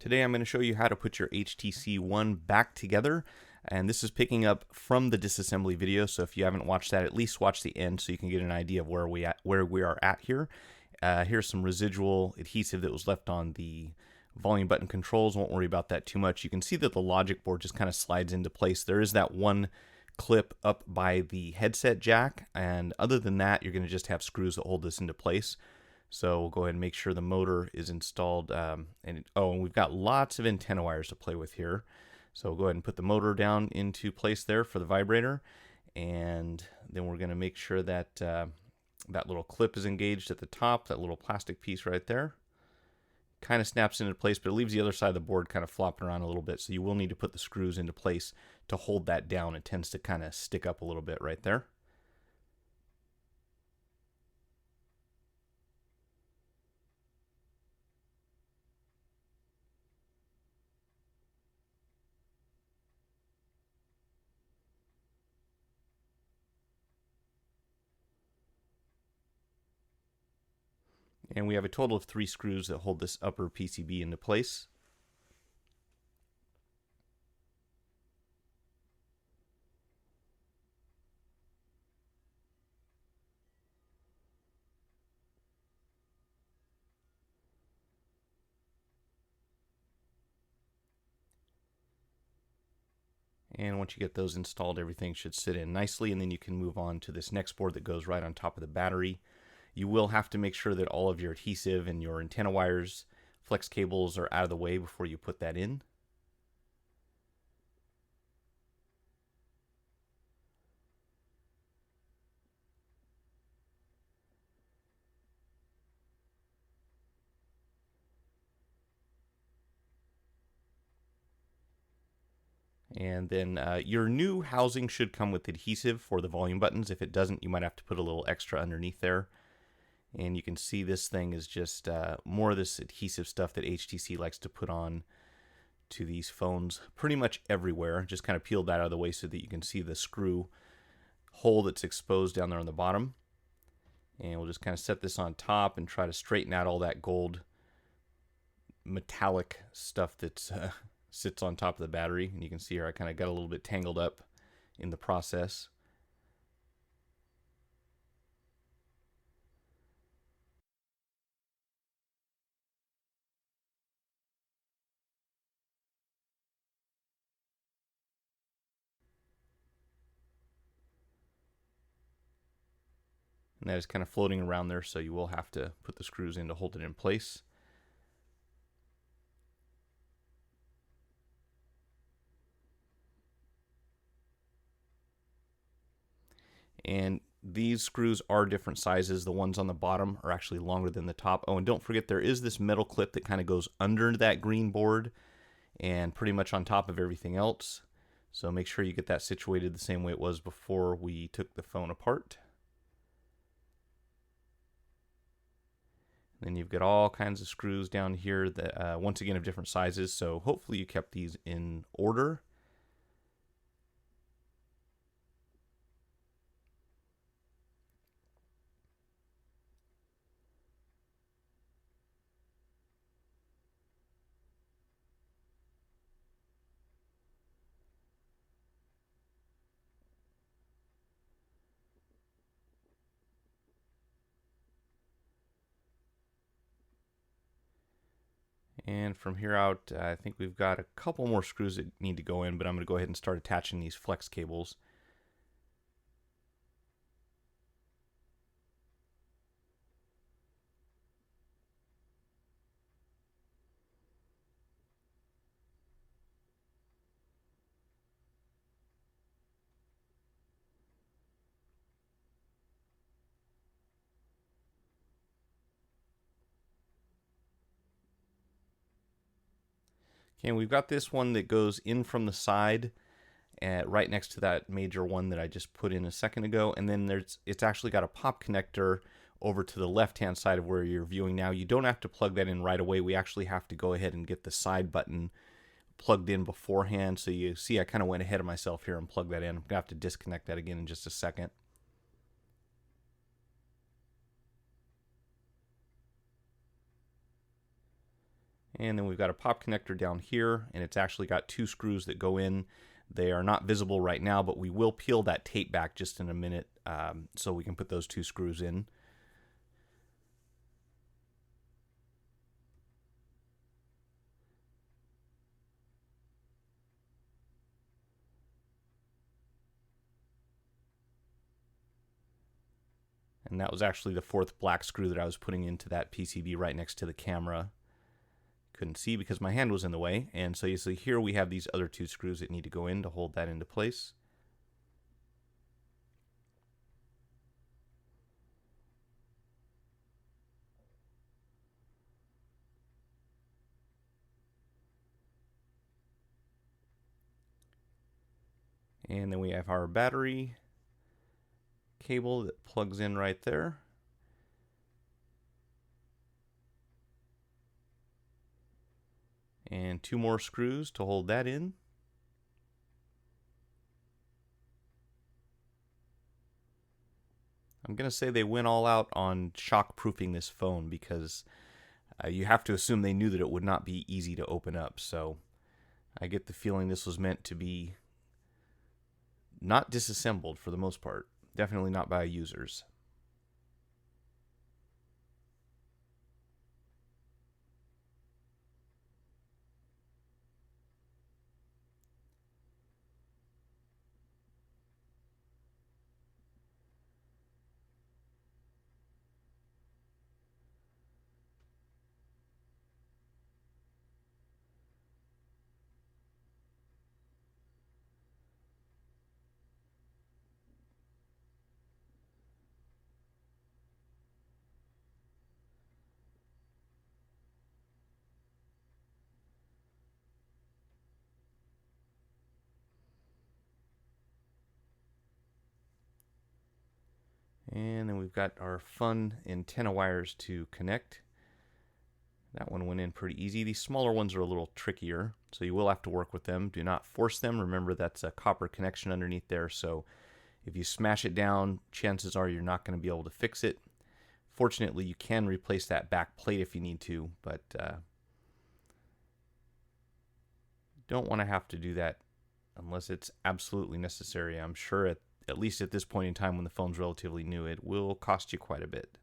Today I'm going to show you how to put your HTC One back together, and this is picking up from the disassembly video, so if you haven't watched that, at least watch the end so you can get an idea of where we are at here. Here's some residual adhesive that was left on the volume button controls. Won't worry about that too much. You can see that the logic board just kind of slides into place. There is that one clip up by the headset jack, and other than that you're going to just have screws that hold this into place. So we'll go ahead and make sure the motor is installed, and we've got lots of antenna wires to play with here. So we'll go ahead and put the motor down into place there for the vibrator, and then we're going to make sure that that little clip is engaged at the top, that little plastic piece right there. Kind of snaps into place, but it leaves the other side of the board kind of flopping around a little bit, so you will need to put the screws into place to hold that down. It tends to kind of stick up a little bit right there. And we have a total of 3 screws that hold this upper PCB into place. And once you get those installed, everything should sit in nicely, and then you can move on to this next board that goes right on top of the battery. You will have to make sure that all of your adhesive and your antenna wires, flex cables are out of the way before you put that in. And then your new housing should come with adhesive for the volume buttons. If it doesn't, you might have to put a little extra underneath there. And you can see this thing is just more of this adhesive stuff that HTC likes to put on to these phones pretty much everywhere. Just kind of peel that out of the way so that you can see the screw hole that's exposed down there on the bottom. And we'll just kind of set this on top and try to straighten out all that gold metallic stuff that's sits on top of the battery. And you can see here I kind of got a little bit tangled up in the process. And that is kind of floating around there, so you will have to put the screws in to hold it in place. And these screws are different sizes. The ones on the bottom are actually longer than the top. Oh, and don't forget there is this metal clip that kind of goes under that green board and pretty much on top of everything else. So make sure you get that situated the same way it was before we took the phone apart. Then you've got all kinds of screws down here that once again of different sizes, so hopefully you kept these in order. And from here out, I think we've got a couple more screws that need to go in, but I'm going to go ahead and start attaching these flex cables. Okay, and we've got this one that goes in from the side, right next to that major one that I just put in a second ago, and then it's actually got a pop connector over to the left-hand side of where you're viewing now. You don't have to plug that in right away. We actually have to go ahead and get the side button plugged in beforehand. So you see I kind of went ahead of myself here and plugged that in. I'm going to have to disconnect that again in just a second. And then we've got a pop connector down here, and it's actually got 2 screws that go in. They are not visible right now, but we will peel that tape back just in a minute so we can put those 2 screws in. And that was actually the 4th black screw that I was putting into that PCB right next to the camera. Couldn't see because my hand was in the way. And so you see here we have these other 2 screws that need to go in to hold that into place. And then we have our battery cable that plugs in right there. And 2 more screws to hold that in. I'm going to say they went all out on shock-proofing this phone because you have to assume they knew that it would not be easy to open up. So I get the feeling this was meant to be not disassembled for the most part. Definitely not by users. And then we've got our fun antenna wires to connect. That one went in pretty easy. These smaller ones are a little trickier, so you will have to work with them. Do not force them. Remember, that's a copper connection underneath there, so if you smash it down, chances are you're not going to be able to fix it. Fortunately, you can replace that back plate if you need to, but don't want to have to do that unless it's absolutely necessary. I'm sure at least at this point in time when the phone's relatively new, it will cost you quite a bit.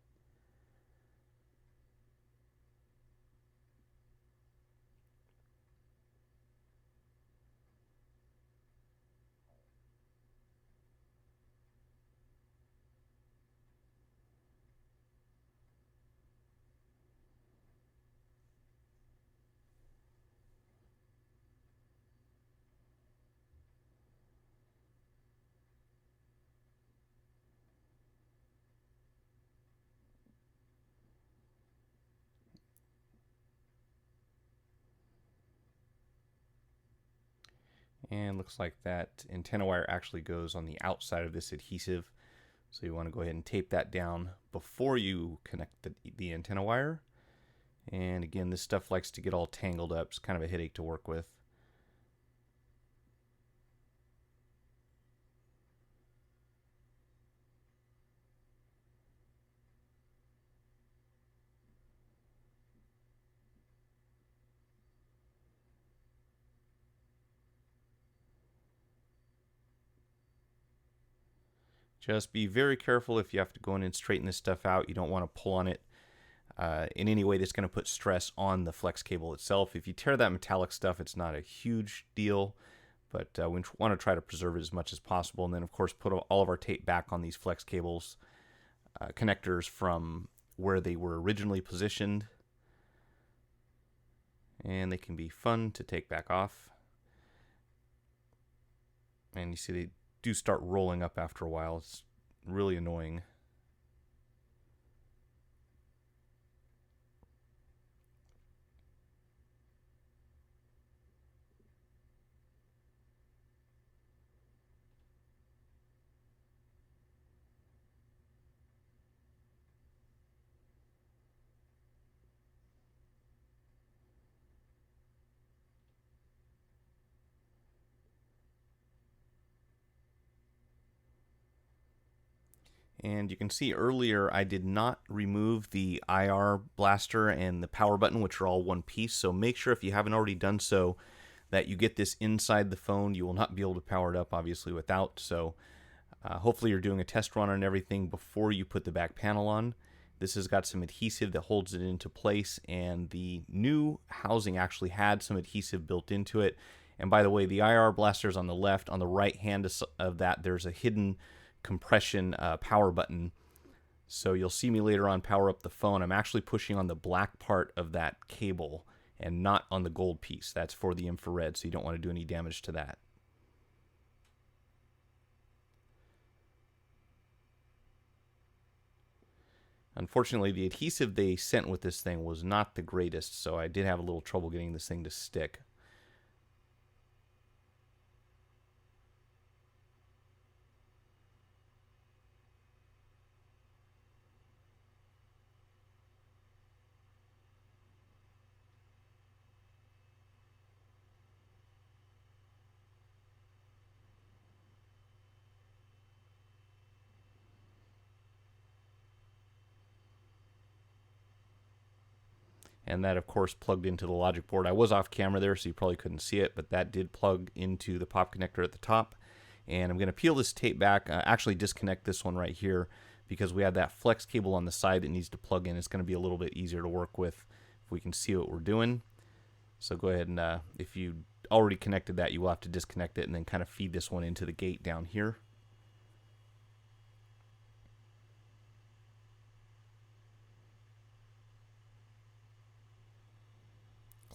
And looks like that antenna wire actually goes on the outside of this adhesive. So you want to go ahead and tape that down before you connect the antenna wire. And again, this stuff likes to get all tangled up. It's kind of a headache to work with. Just be very careful if you have to go in and straighten this stuff out. You don't want to pull on it in any way that's going to put stress on the flex cable itself. If you tear that metallic stuff, it's not a huge deal, but we want to try to preserve it as much as possible. And then, of course, put all of our tape back on these flex cables connectors from where they were originally positioned. And they can be fun to take back off. And you see they do start rolling up after a while. It's really annoying. And you can see earlier I did not remove the IR blaster and the power button, which are all one piece. So make sure if you haven't already done so that you get this inside the phone. You will not be able to power it up obviously without. So hopefully you're doing a test run on everything before you put the back panel on. This has got some adhesive that holds it into place, and the new housing actually had some adhesive built into it. And by the way, the IR blaster is on the left. On the right hand of that, there's a hidden compression power button. So you'll see me later on power up the phone. I'm actually pushing on the black part of that cable and not on the gold piece. That's for the infrared, so you don't want to do any damage to that. Unfortunately, the adhesive they sent with this thing was not the greatest, so I did have a little trouble getting this thing to stick. And that, of course, plugged into the logic board. I was off camera there, so you probably couldn't see it, but that did plug into the pop connector at the top. And I'm going to peel this tape back, actually disconnect this one right here, because we have that flex cable on the side that needs to plug in. It's going to be a little bit easier to work with if we can see what we're doing. So go ahead and, if you already connected that, you will have to disconnect it and then kind of feed this one into the gate down here.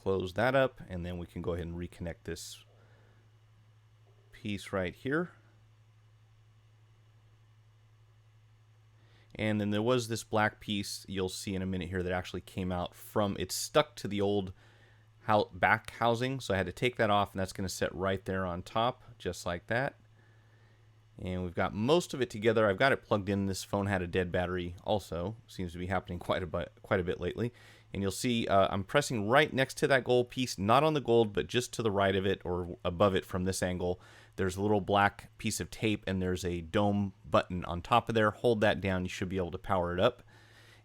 Close that up, and then we can go ahead and reconnect this piece right here. And then there was this black piece you'll see in a minute here that actually came out from, it's stuck to the old back housing, so I had to take that off, and that's going to sit right there on top, just like that. And we've got most of it together. I've got it plugged in. This phone had a dead battery also. Seems to be happening quite a bit lately. And you'll see I'm pressing right next to that gold piece, not on the gold, but just to the right of it or above it from this angle. There's a little black piece of tape, and there's a dome button on top of there. Hold that down. You should be able to power it up.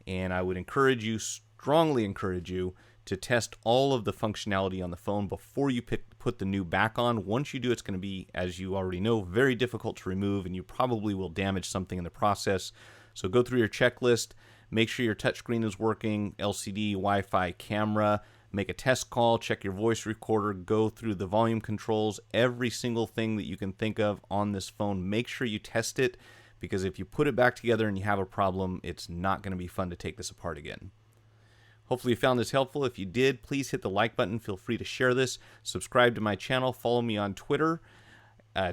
And I would encourage you, strongly encourage you, to test all of the functionality on the phone before you put the new back on. Once you do, it's going to be, as you already know, very difficult to remove, and you probably will damage something in the process. So go through your checklist, make sure your touchscreen is working, LCD, Wi-Fi, camera, make a test call, check your voice recorder, go through the volume controls, every single thing that you can think of on this phone. Make sure you test it, because if you put it back together and you have a problem, it's not going to be fun to take this apart again. Hopefully you found this helpful. If you did, please hit the like button. Feel free to share this. Subscribe to my channel. Follow me on Twitter.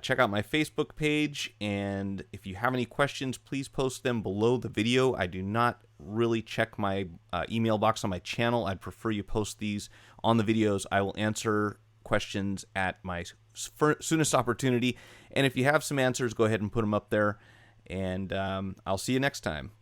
Check out my Facebook page. And if you have any questions, please post them below the video. I do not really check my email box on my channel. I'd prefer you post these on the videos. I will answer questions at my soonest opportunity. And if you have some answers, go ahead and put them up there. And I'll see you next time.